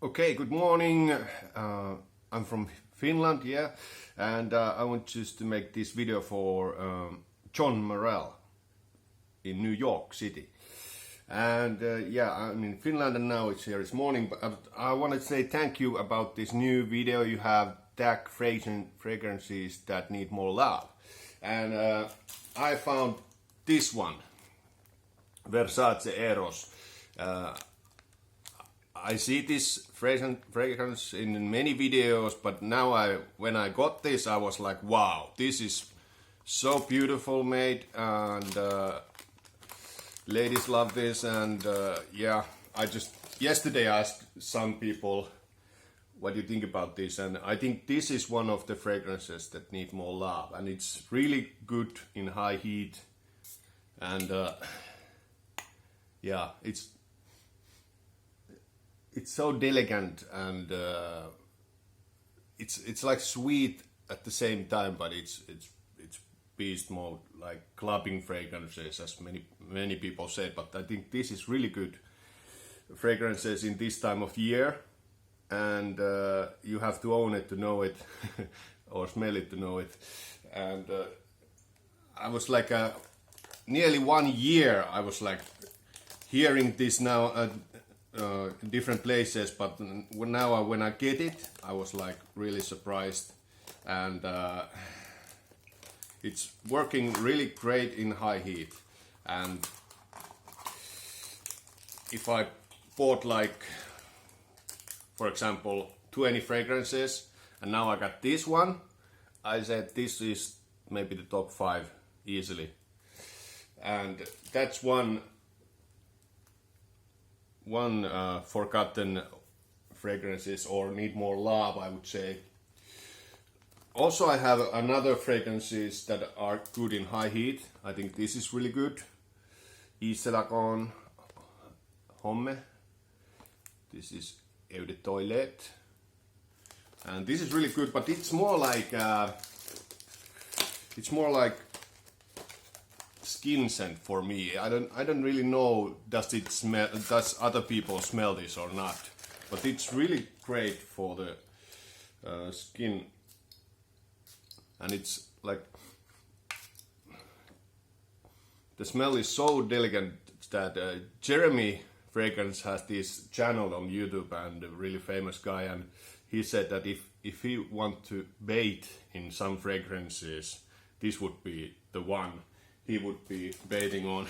Okay, good morning. I'm from Finland, yeah, and I want just to make this video for John Murell in New York City. And yeah, I'm in Finland and now it's here this morning, but I want to say thank you about this new video you have, tag fragrances that need more love. And I found this one, Versace Eros. I see this fragrance in many videos, but now when I got this, I was like, wow, this is so beautiful made, and ladies love this. And yeah, yesterday I asked some people, what do you think about this? And I think this is one of the fragrances that need more love, and it's really good in high heat. And yeah, it's so delicate, and it's like sweet at the same time, but it's beast mode, like clubbing fragrances, as many people say. But I think this is really good fragrances in this time of year, and you have to own it to know it or smell it to know it. And I was like nearly 1 year I was like hearing this now different places, but now when I get it, I was like really surprised. And it's working really great in high heat. And if I bought, like, for example, 20 fragrances and now I got this one, I said this is maybe the top 5 easily. And that's one forgotten fragrances or need more love, I would say. Also, I have another fragrances that are good in high heat. I think this is really good. Iselagon Homme. This is Eau de Toilette, and this is really good. But it's more like skin scent for me. I don't really know does other people smell this or not, but it's really great for the skin. And it's like the smell is so delicate that Jeremy Fragrance has this channel on YouTube, and a really famous guy, and he said that if he want to bathe in some fragrances, this would be the one he would be bathing on.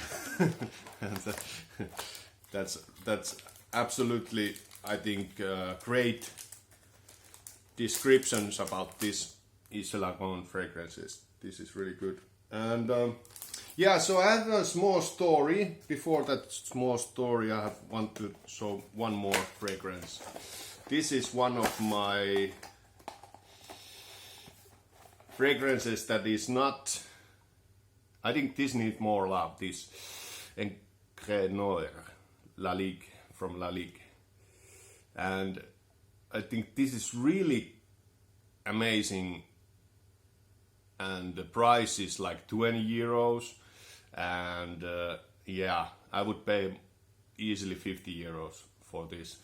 And that's absolutely, I think, great descriptions about this Iselagon fragrances. This is really good. And yeah, so I have a small story. Before that small story, I want to show one more fragrance. This is one of my fragrances that is not, I think this needs more love. This Encre La Ligue from La Ligue. And I think this is really amazing. And the price is like 20 euros. And yeah, I would pay easily 50 euros for this,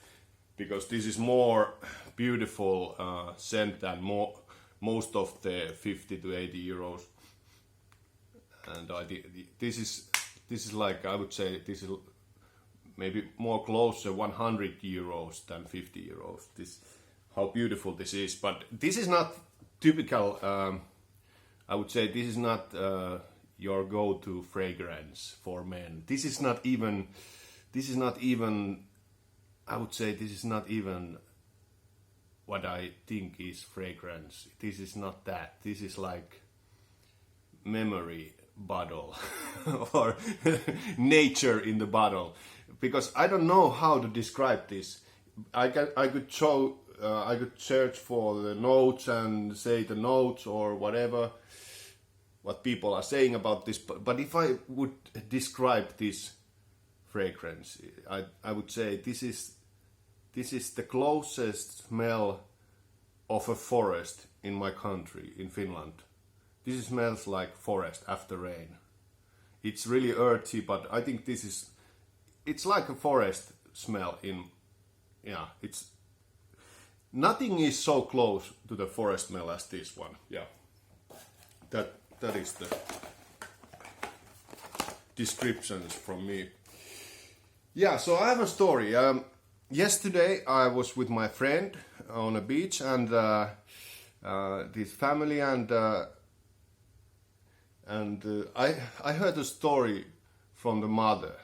because this is more beautiful scent than most of the 50 to 80 euros. And this is like, I would say this is maybe more closer 100 euros than 50 euros. This, how beautiful this is. But this is not typical. I would say this is not your go-to fragrance for men. This is not even. I would say this is not even what I think is fragrance. This is not that. This is like memory bottle or nature in the bottle, because I don't know how to describe this. I could search for the notes and say the notes or whatever what people are saying about this, but if I would describe this fragrance, I would say this is the closest smell of a forest in my country, in Finland. This smells like forest after rain. It's really earthy, but I think it's like a forest smell in, yeah, it's nothing is so close to the forest smell as this one. Yeah, that is the descriptions from me. Yeah, so I have a story. Yesterday I was with my friend on a beach, and this family, and I heard a story from the mother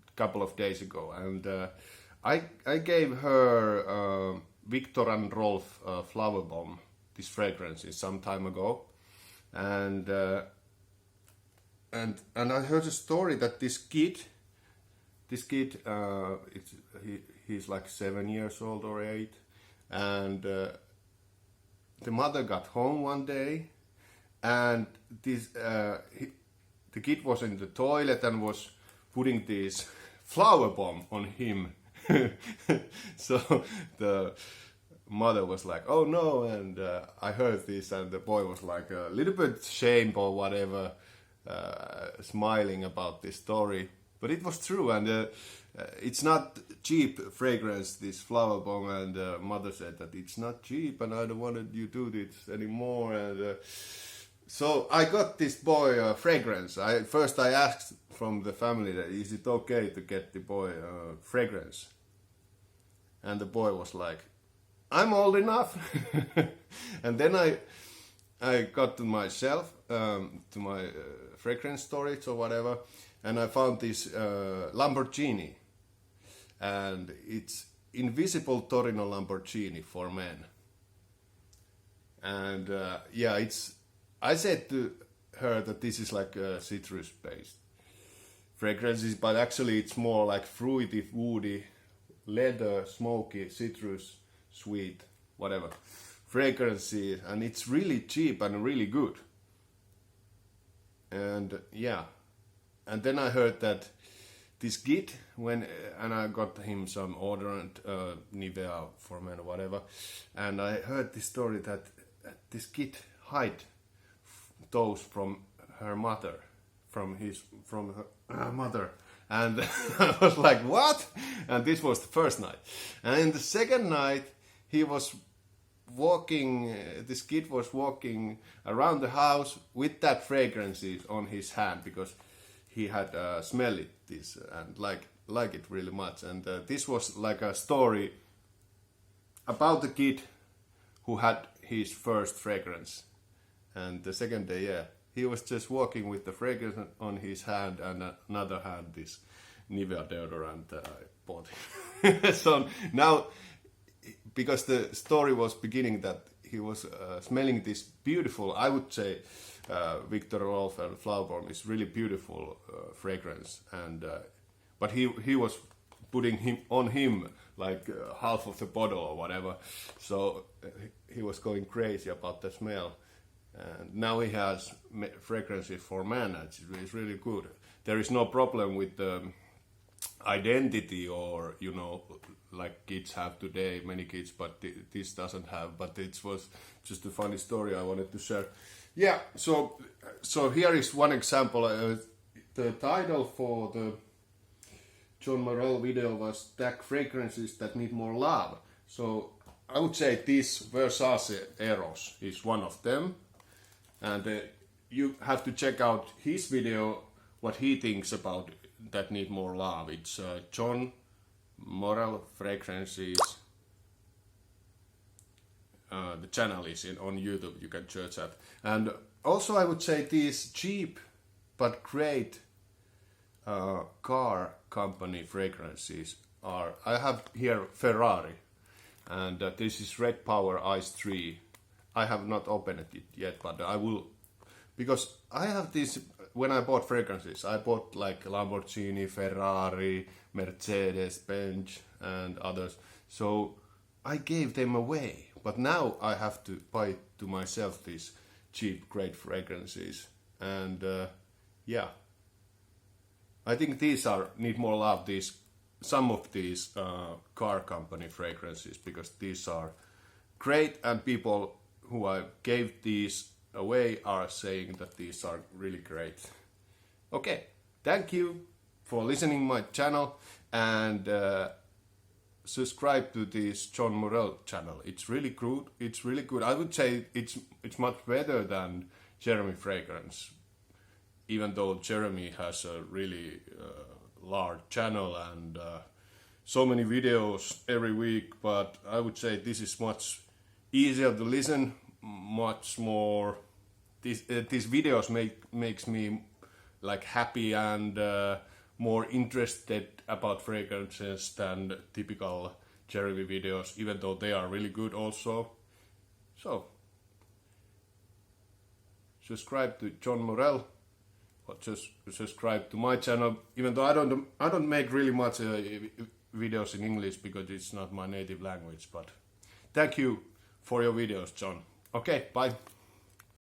a couple of days ago, and I gave her Victor and Rolf Flower Bomb, this fragrance, some time ago, and I heard a story that this kid, he's like 7 years old or 8, and the mother got home one day, and the kid was in the toilet and was putting this flower bomb on him. So the mother was like, "Oh no!" And I heard this, and the boy was like a little bit ashamed or whatever, smiling about this story. But it was true, and it's not cheap fragrance, this flower bomb, and mother said that it's not cheap, and I don't want you to do this anymore. And so I got this boy a fragrance. First I asked from the family that is it okay to get the boy fragrance, and the boy was like, "I'm old enough." And then I got to myself, to my fragrance storage or whatever, and I found this Lamborghini, and it's Invisible Torino Lamborghini for men. And yeah, I said to her that this is like citrus-based fragrances, but actually it's more like fruity, woody, leather, smoky, citrus, sweet, whatever fragrances, and it's really cheap and really good. And yeah, and then I heard that this kid, and I got him some odorant, Nivea for men or whatever, and I heard this story that this kid hid those from her mother, from her mother, and I was like, what? And this was the first night, and in the second night he was walking. This kid was walking around the house with that fragrances on his hand because he had smelled this and like it really much. And this was like a story about the kid who had his first fragrance. And the second day, yeah, he was just walking with the fragrance on his hand, and another hand this Nivea deodorant I bought. So now, because the story was beginning that he was smelling this beautiful, I would say, Victor Rolf and Flower Bomb is really beautiful fragrance, and but he was putting him on him like half of the bottle or whatever, so he was going crazy about the smell. And now he has fragrances for men, and it's really good. There is no problem with the identity, or like kids have today, many kids, but this doesn't have. But it was just a funny story I wanted to share. Yeah, so here is one example. The title for the John Murell video was "Tag Fragrances That Need More Love." So I would say this Versace Eros is one of them, and you have to check out his video, what he thinks about that need more love. It's John Murell Fragrances. The channel is on YouTube, you can search that. And also I would say these cheap but great car company fragrances are, I have here Ferrari, and this is Red Power Ice 3. I have not opened it yet, but I will, because I have this, when I bought fragrances, I bought like Lamborghini, Ferrari, Mercedes, Benz and others. So I gave them away, but now I have to buy to myself these cheap, great fragrances. And yeah, I think these need more love, some of these car company fragrances, because these are great, and people who I gave these away are saying that these are really great. Okay, thank you for listening my channel, and subscribe to this John Murell channel. It's really good. It's really good. I would say it's much better than Jeremy Fragrance, even though Jeremy has a really large channel and so many videos every week. But I would say this is much easier to listen, much more. These videos makes me like happy and more interested about fragrances than typical Jeremy videos, even though they are really good also. So subscribe to John Murell, or just subscribe to my channel, even though I don't make really much videos in English because it's not my native language. But thank you for your videos, John. Okay, bye.